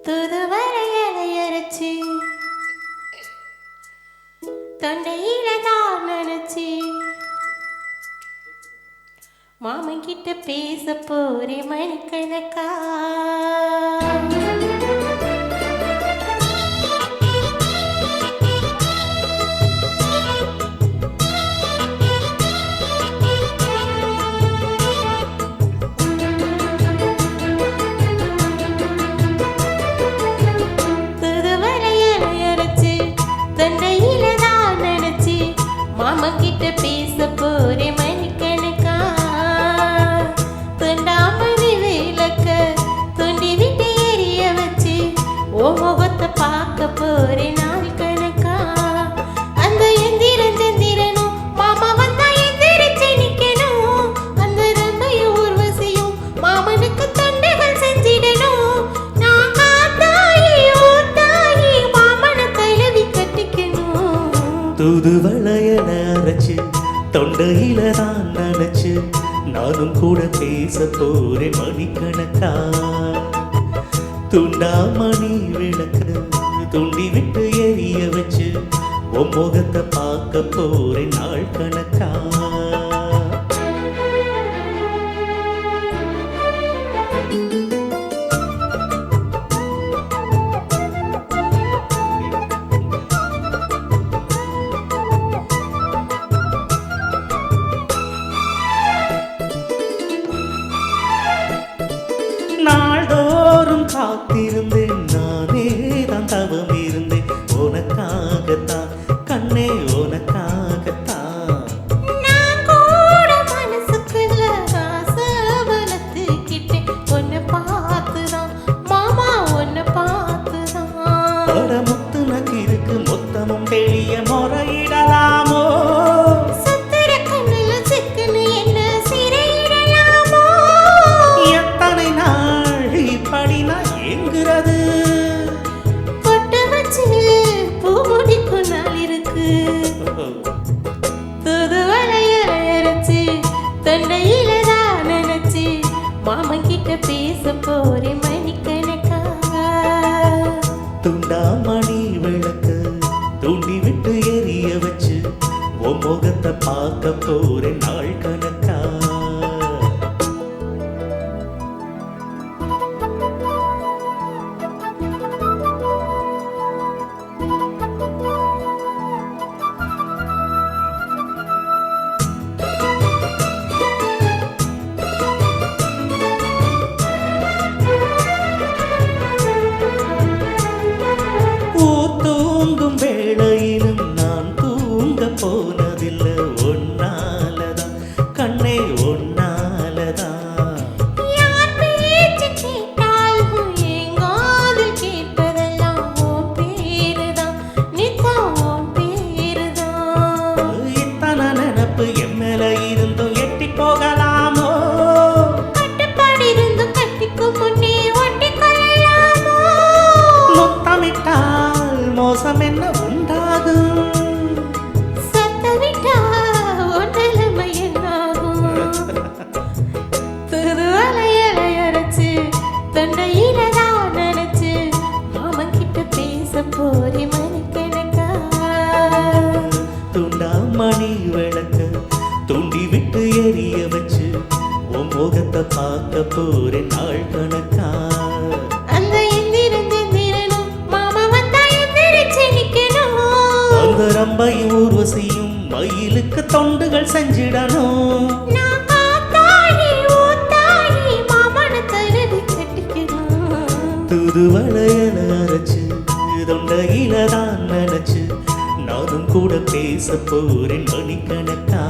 துதுவரையரையரைச்சு தொண்டையில தான் நினைச்சு மாமன் கிட்ட பேச போறே மணிக்கணக்கா. மாமன் கிட்ட பேச போறே மணிக்கணக்கா. தொண்டாமணி விளக்க தொண்டி விட்டு எரிய வச்சு ஓ முகத்தை பார்க்க போறே நாள் கணக்கா. அந்த எந்திரன் செந்திரனும் மாமா வந்தா எந்திரிச்சு நிக்கணும். அந்த ரம்பையும் ஊர்வசியும் மாமனுக்கு தொண்டைகள் செஞ்சிடணும். நான் காத்தாயி ஊத்தாயி மாமனை தழுவி கட்டிக்கணும். தூதுவளையல அரைச்சு தொண்டையில தான் நினைச்சு நானும் கூட பேச போறேன் மணிக்கணக்கா. துண்டாமணி விளக்கு துண்டி விட்டு எரிய வச்சு உன் முகத்தை பார்க்க போறேன் நாள் கணக்கா. நாள்தோறும் காத்திருந்தேன் நானே தான் தவம் இருந்தேன் உனக்காகத்தான் கண்ணே உனக்காகத்தான். நான் கூட மனசுக்குள்ள ஆசை வளர்த்துக்கிட்டேன் உன்னை பார்த்துதான் மாமா உன்னை பார்த்துதான். முத்து நக்கு இருக்கு மொத்தமும் தெளிய முறையிடலாமோ. சத்திர கண்ணுல சிக்கனு என்ன சிறையிடலாமோ. எத்தனை நாள் இப்படி நான் எங்குறது. பொட்டு வச்சு பூ முடிக்கும் நாள் இருக்கு. துதுவளையரையரைச்சு தொண்டையில தான் நினைச்சு மாமன் கிட்ட பேச போறே மணிக்கணக்கா. துண்டாமணி விளக்கு தூண்டி விட்டு எரிய வச்சு உன் முகத்தை பார்க்க போறேன் நாள் கணக்கா. தூங்கும் வேளையிலும் நான் தூங்க போனதில்லை ஒன்னாலதான் கண்ணே ஒன்னாலதான். யார் பேச்சு கேட்டாலும் என் காதில் கேட்பதெல்லாம் உன் பேருதான் நித்தம் உன் பேருதான். இத்தனை நினப்பு என் மேல இருந்தும் எட்டி போகலாமோ. கட்டுப்பாடு இருந்தும் கட்டிக்கும் முன்னே ஒட்டிக் கொள்ளலாமோ. முத்தமிட்டால் மோசம் என்ன உண்டாகும். சத்தமிட்டா உன் நிலைமை என்னாகும். துதுவளையரையரைச்சு தொண்டையில தான் நினைச்சு மாமன் கிட்ட பேச போறே மணிக்கணக்கா. துண்டாமணி விளக்கு தூண்டி விட்டு எரிய வச்சு உன் முகத்தை பார்க்க போறேன் நாள் கணக்கா. அந்த எந்திரன் செந்திரனும் மாமா வந்தா எந்திரிச்சு நிக்கணும். அந்த ரம்பையும் ஊர்வசியும் மயிலுக்கு தொண்டுகள் செஞ்சிடணும். நான் காத்தாயி ஊத்தாயி மாமனை தழுவி கட்டிக்கணும். தூதுவளையல அரைச்சு தொண்டையில தான் நினைச்சு நானும் கூட பேச போறேன் மணிக்கணக்கா.